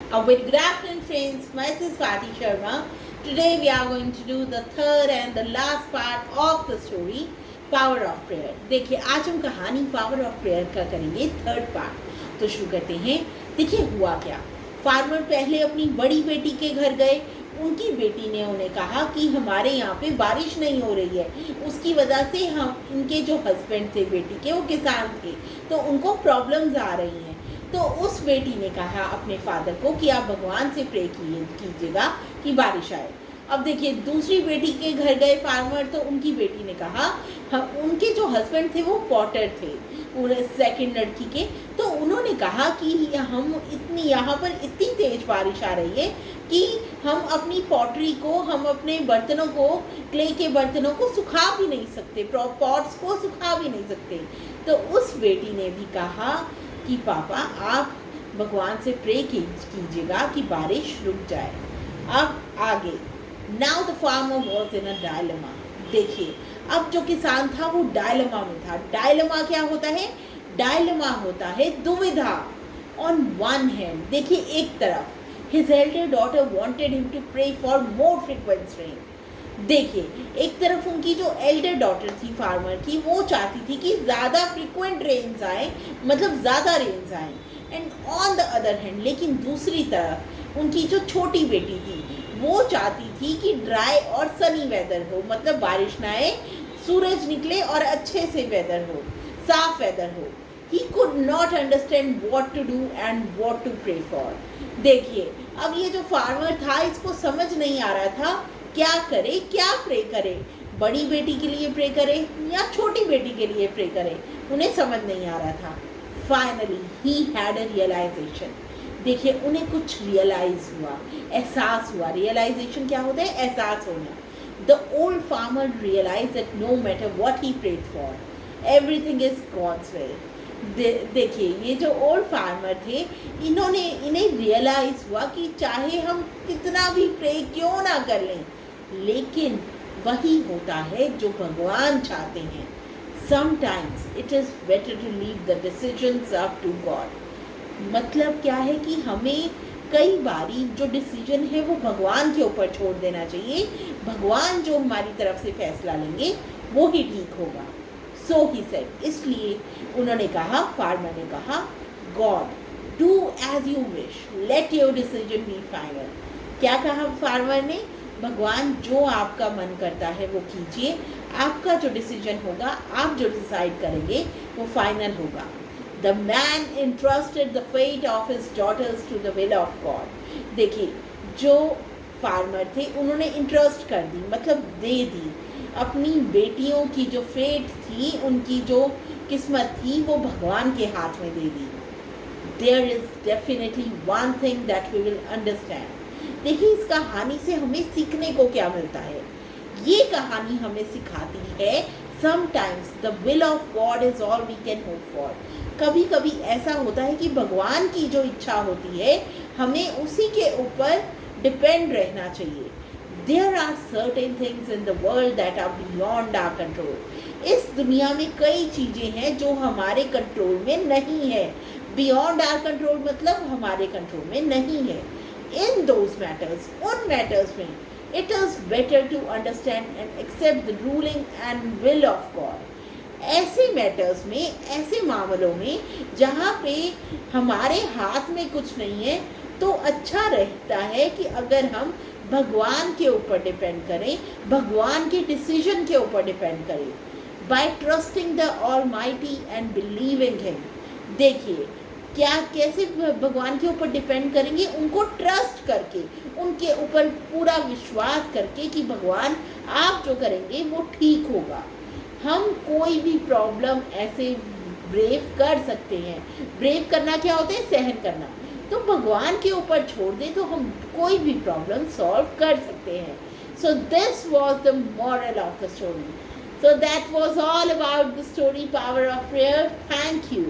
With good afternoon friends, myself Swati Sharma. Today we are going to do the third and the last part of the story Power of Prayer. देखिए आज हम कहानी Power of Prayer का करेंगे third part. तो शुरू करते हैं। देखिए हुआ क्या, फार्मर पहले अपनी बड़ी बेटी के घर गए। उनकी बेटी ने उन्हें कहा कि हमारे यहाँ पे बारिश नहीं हो रही है, उसकी वजह से हम इनके जो हस्बैंड थे बेटी के वो किसान थे, तो उनको प्रॉब्लम्स आ रही हैं। तो उस बेटी ने कहा अपने फादर को कि आप भगवान से प्रे कीजिएगा कि बारिश आए। अब देखिए दूसरी बेटी के घर गए फार्मर, तो उनकी बेटी ने कहा उनके जो हस्बैंड थे वो पॉटर थे सेकंड लड़की के, तो उन्होंने कहा कि हम यहाँ पर इतनी तेज बारिश आ रही है कि हम अपनी पॉटरी को, हम अपने बर्तनों को, क्ले के बर्तनों को सुखा भी नहीं सकते, पॉट्स को सुखा भी नहीं सकते। तो उस बेटी ने भी कहा कि पापा आप भगवान से प्रे कीजिएगा कि बारिश रुक जाए। अब आगे, now the farmer was in a dilemma. देखिए अब जो किसान था वो डायलेमा में था। डायलेमा क्या होता है? डायलेमा होता है दुविधा। ऑन वन हैंड, देखिए एक तरफ his elder daughter wanted him to pray for more frequent rain। देखिए एक तरफ उनकी जो एल्डर डॉटर थी फार्मर की, वो चाहती थी कि ज़्यादा फ्रिक्वेंट रेन्स आए, मतलब ज़्यादा रेन्स आए। And on the other hand, लेकिन दूसरी तरफ उनकी जो छोटी बेटी थी वो चाहती थी कि ड्राई और सनी वेदर हो, मतलब बारिश ना आए, सूरज निकले और अच्छे से वेदर हो, साफ वेदर हो। He could not understand what to do and what to pray for। देखिए अब ये जो फार्मर था इसको समझ नहीं आ रहा था क्या करे, क्या प्रे करे, बड़ी बेटी के लिए प्रे करे या छोटी बेटी के लिए प्रे करे, उन्हें समझ नहीं आ रहा था। Finally he had a realization. देखिए उन्हें कुछ रियलाइज हुआ, एहसास हुआ। रियलाइजेशन क्या होता है? एहसास होना। The old farmer realize that no matter what he prayed for, everything is God's will. देखिए ये जो ओल्ड फार्मर थे, इन्हें रियलाइज हुआ कि चाहे हम कितना भी प्रे क्यों ना कर लें, लेकिन वही होता है जो भगवान चाहते हैं। Sometimes it is better to leave the decisions up to God. मतलब क्या है कि हमें कई बारी जो डिसीजन है वो भगवान के ऊपर छोड़ देना चाहिए। भगवान जो हमारी तरफ से फैसला लेंगे वो ही ठीक होगा। सो ही सेड, इसलिए उन्होंने कहा, फार्मर ने कहा, God do as you wish, let your decision be final. क्या कहा फार्मर ने? भगवान जो आपका मन करता है वो कीजिए, आपका जो डिसीजन होगा, आप जो डिसाइड करेंगे वो फाइनल होगा। The man entrusted the fate of his daughters to the will of God. देखिए जो फार्मर थे उन्होंने इंट्रस्ट कर दी, मतलब दे दी, अपनी बेटियों की जो फेट थी, उनकी जो किस्मत थी, वो भगवान के हाथ में दे दी। There is definitely one thing that we will understand. देखिए इस कहानी से हमें सीखने को क्या मिलता है? ये कहानी हमें सिखाती है sometimes the will of God is all we can hope for. कभी कभी ऐसा होता है कि भगवान की जो इच्छा होती है हमें उसी के ऊपर डिपेंड रहना चाहिए। There are certain things in the world that are beyond our control। इस दुनिया में कई चीज़ें हैं जो हमारे कंट्रोल में नहीं है। Beyond our control मतलब हमारे कंट्रोल में नहीं है। In those matters, उन मैटर्स में it is better to understand and accept the ruling and will of God। ऐसे मैटर्स में, ऐसे मामलों में जहाँ पे हमारे हाथ में कुछ नहीं है, तो अच्छा रहता है कि अगर हम भगवान के ऊपर डिपेंड करें, भगवान के डिसीजन के ऊपर डिपेंड करें। By trusting the almighty and believing him. देखिए क्या, कैसे भगवान के ऊपर डिपेंड करेंगे? उनको ट्रस्ट करके, उनके ऊपर पूरा विश्वास करके कि भगवान आप जो करेंगे वो ठीक होगा। हम कोई भी प्रॉब्लम ऐसे ब्रेव कर सकते हैं। ब्रेव करना क्या होता है? सहन करना। तो भगवान के ऊपर छोड़ दें तो हम कोई भी प्रॉब्लम सॉल्व कर सकते हैं। So this was the moral of the story. So that was all about the story power of prayer. Thank you.